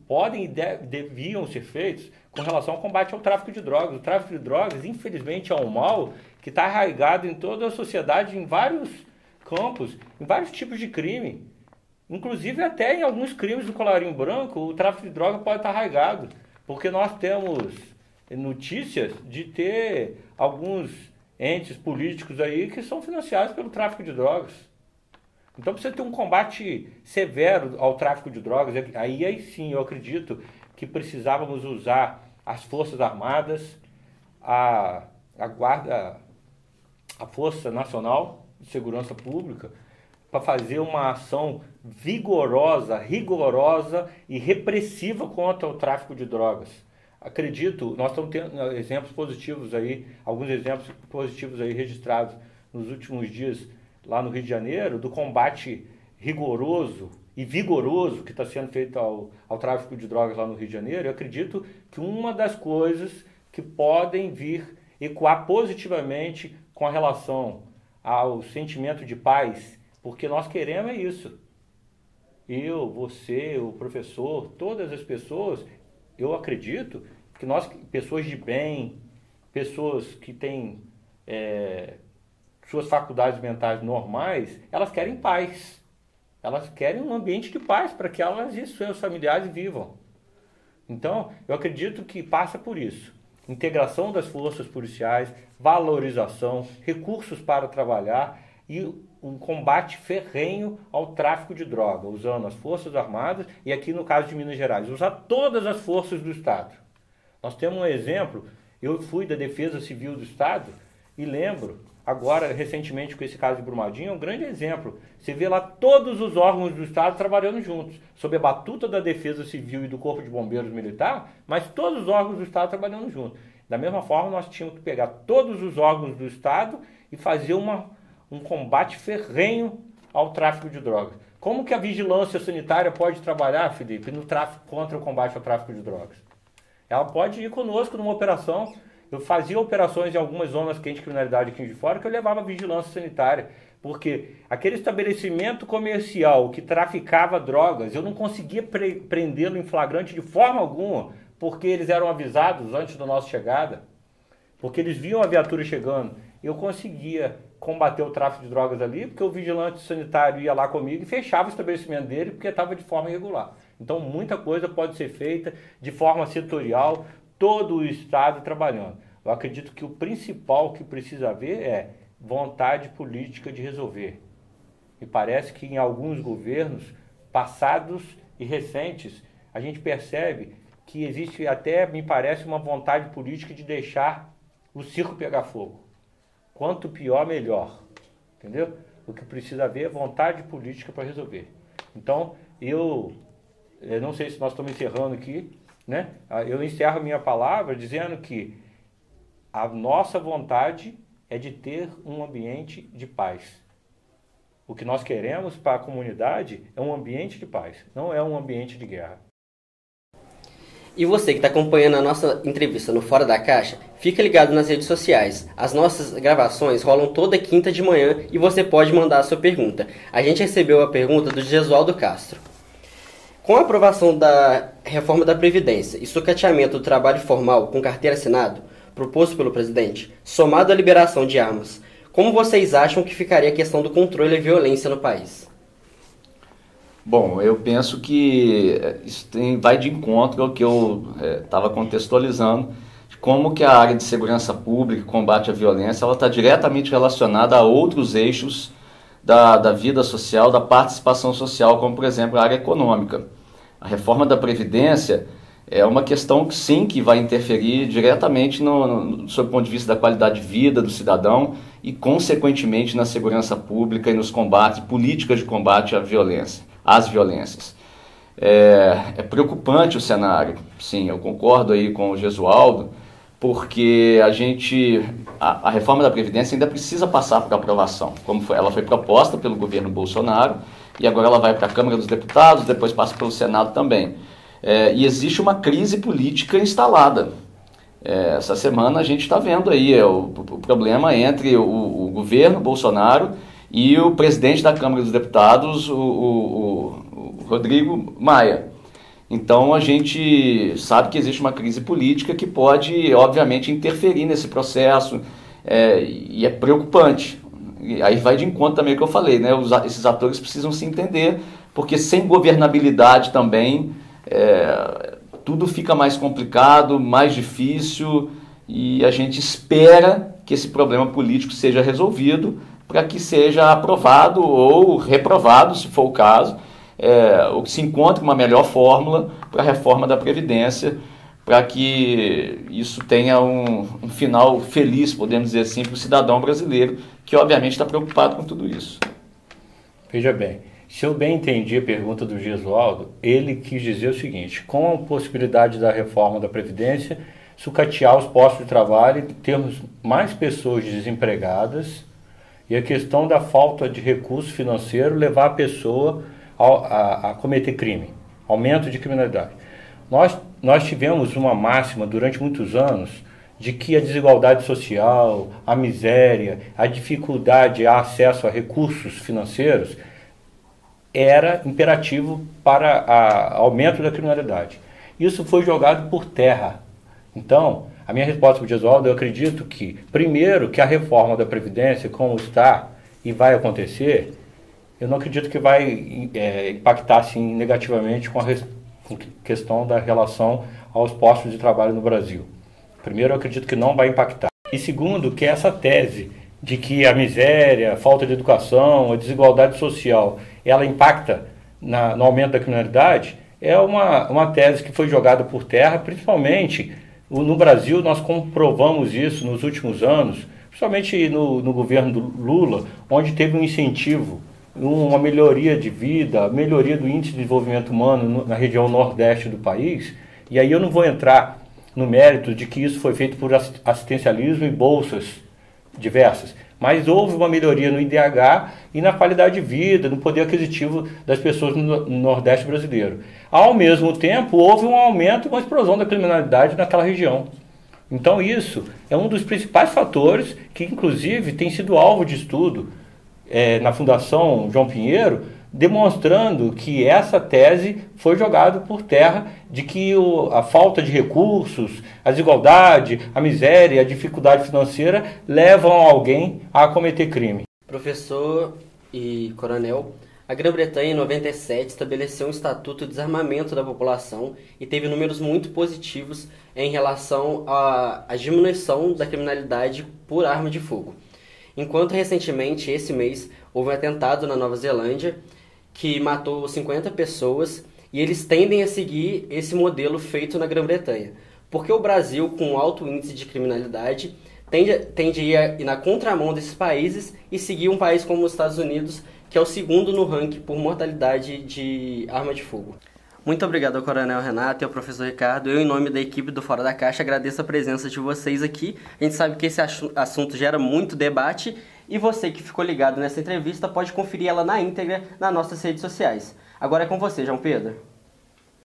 podem e deviam ser feitas com relação ao combate ao tráfico de drogas. O tráfico de drogas, infelizmente, é um mal que está arraigado em toda a sociedade, em vários campos, em vários tipos de crime. Inclusive até em alguns crimes do colarinho branco, o tráfico de droga pode estar arraigado, porque nós temos notícias de ter alguns entes políticos aí que são financiados pelo tráfico de drogas. Então precisa ter um combate severo ao tráfico de drogas. Aí sim, eu acredito que precisávamos usar as Forças Armadas, a Guarda, a Força Nacional de Segurança Pública, para fazer uma ação vigorosa, rigorosa e repressiva contra o tráfico de drogas. Acredito, nós estamos tendo exemplos positivos aí, alguns exemplos positivos aí registrados nos últimos dias lá no Rio de Janeiro, do combate rigoroso e vigoroso que está sendo feito ao tráfico de drogas lá no Rio de Janeiro. Eu acredito que uma das coisas que podem vir ecoar positivamente com a relação ao sentimento de paz, porque nós queremos é isso. Eu, você, o professor, todas as pessoas, eu acredito que nós, pessoas de bem, pessoas que têm suas faculdades mentais normais, elas querem paz. Elas querem um ambiente de paz para que elas e seus familiares vivam. Então, eu acredito que passa por isso. Integração das forças policiais, valorização, recursos para trabalhar e um combate ferrenho ao tráfico de droga, usando as Forças Armadas e aqui no caso de Minas Gerais, usar todas as forças do Estado. Nós temos um exemplo, eu fui da Defesa Civil do Estado e lembro, agora recentemente com esse caso de Brumadinho, é um grande exemplo. Você vê lá todos os órgãos do Estado trabalhando juntos, sob a batuta da Defesa Civil e do Corpo de Bombeiros Militar, mas todos os órgãos do Estado trabalhando juntos. Da mesma forma, nós tínhamos que pegar todos os órgãos do Estado e fazer um combate ferrenho ao tráfico de drogas. Como que a vigilância sanitária pode trabalhar, Felipe, no tráfico, contra o combate ao tráfico de drogas? Ela pode ir conosco numa operação. Eu fazia operações em algumas zonas quentes de criminalidade aqui de fora que eu levava vigilância sanitária, porque aquele estabelecimento comercial que traficava drogas, eu não conseguia prendê-lo em flagrante de forma alguma, porque eles eram avisados antes da nossa chegada, porque eles viam a viatura chegando. Eu conseguia combater o tráfico de drogas ali, porque o vigilante sanitário ia lá comigo e fechava o estabelecimento dele, porque estava de forma irregular. Então, muita coisa pode ser feita de forma setorial, todo o Estado trabalhando. Eu acredito que o principal que precisa haver é vontade política de resolver. E parece que em alguns governos passados e recentes, a gente percebe que existe até, me parece, uma vontade política de deixar o circo pegar fogo. Quanto pior, melhor. Entendeu? O que precisa haver é vontade política para resolver. Então, eu não sei se nós estamos encerrando aqui, né? Eu encerro a minha palavra dizendo que a nossa vontade é de ter um ambiente de paz. O que nós queremos para a comunidade é um ambiente de paz, não é um ambiente de guerra. E você que está acompanhando a nossa entrevista no Fora da Caixa, fica ligado nas redes sociais. As nossas gravações rolam toda quinta de manhã e você pode mandar a sua pergunta. A gente recebeu a pergunta do Gesualdo Castro. Com a aprovação da reforma da Previdência e sucateamento do trabalho formal com carteira assinado, proposto pelo presidente, somado à liberação de armas, como vocês acham que ficaria a questão do controle e violência no país? Bom, eu penso que isso vai de encontro ao que eu estava contextualizando, de como que a área de segurança pública e combate à violência ela está diretamente relacionada a outros eixos da vida social, da participação social, como por exemplo a área econômica. A reforma da Previdência é uma questão que sim, que vai interferir diretamente sob o ponto de vista da qualidade de vida do cidadão e consequentemente na segurança pública e nos combates, políticas de combate à violência, às violências. É preocupante o cenário, sim, eu concordo aí com o Gesualdo, porque a reforma da Previdência ainda precisa passar por aprovação, ela foi proposta pelo governo Bolsonaro e agora ela vai para a Câmara dos Deputados, depois passa pelo Senado também. E existe uma crise política instalada. Essa semana a gente está vendo aí o problema entre o governo Bolsonaro e o presidente da Câmara dos Deputados, o Rodrigo Maia. Então a gente sabe que existe uma crise política que pode, obviamente, interferir nesse processo e é preocupante. E aí vai de encontro também o que eu falei, né? Esses atores precisam se entender, porque sem governabilidade também tudo fica mais complicado, mais difícil, e a gente espera que esse problema político seja resolvido para que seja aprovado ou reprovado, se for o caso, ou que se encontre uma melhor fórmula para a reforma da Previdência, para que isso tenha um final feliz, podemos dizer assim, para o cidadão brasileiro, que obviamente está preocupado com tudo isso. Veja bem, se eu bem entendi a pergunta do Gesualdo, ele quis dizer o seguinte: com a possibilidade da reforma da Previdência, sucatear os postos de trabalho e termos mais pessoas desempregadas, e a questão da falta de recurso financeiro levar a pessoa a cometer crime, aumento de criminalidade. Nós tivemos uma máxima durante muitos anos de que a desigualdade social, a miséria, a dificuldade a acesso a recursos financeiros era imperativo para o aumento da criminalidade. Isso foi jogado por terra. Então, a minha resposta para o Gesualdo, eu acredito que, primeiro, que a reforma da Previdência, como está e vai acontecer, eu não acredito que vai impactar assim, negativamente com a questão da relação aos postos de trabalho no Brasil. Primeiro, eu acredito que não vai impactar. E segundo, que essa tese de que a miséria, a falta de educação, a desigualdade social, ela impacta no aumento da criminalidade, é uma tese que foi jogada por terra, principalmente no Brasil. Nós comprovamos isso nos últimos anos, principalmente no governo do Lula, onde teve um incentivo, uma melhoria de vida, melhoria do índice de desenvolvimento humano na região nordeste do país. E aí eu não vou entrar no mérito de que isso foi feito por assistencialismo e bolsas diversas, mas houve uma melhoria no IDH e na qualidade de vida, no poder aquisitivo das pessoas no Nordeste brasileiro. Ao mesmo tempo, houve um aumento, uma explosão da criminalidade naquela região. Então isso é um dos principais fatores que, inclusive, tem sido alvo de estudo na Fundação João Pinheiro, demonstrando que essa tese foi jogada por terra de que a falta de recursos, a desigualdade, a miséria, a dificuldade financeira levam alguém a cometer crime. Professor e coronel, a Grã-Bretanha em 97 estabeleceu um estatuto de desarmamento da população e teve números muito positivos em relação à diminuição da criminalidade por arma de fogo. Enquanto recentemente, esse mês, houve um atentado na Nova Zelândia que matou 50 pessoas, e eles tendem a seguir esse modelo feito na Grã-Bretanha. Porque o Brasil, com alto índice de criminalidade, tende a ir na contramão desses países e seguir um país como os Estados Unidos, que é o segundo no ranking por mortalidade de arma de fogo. Muito obrigado ao Coronel Renato e ao Professor Ricardo. Eu, em nome da equipe do Fora da Caixa, agradeço a presença de vocês aqui. A gente sabe que esse assunto gera muito debate, e você que ficou ligado nessa entrevista pode conferir ela na íntegra nas nossas redes sociais. Agora é com você, João Pedro.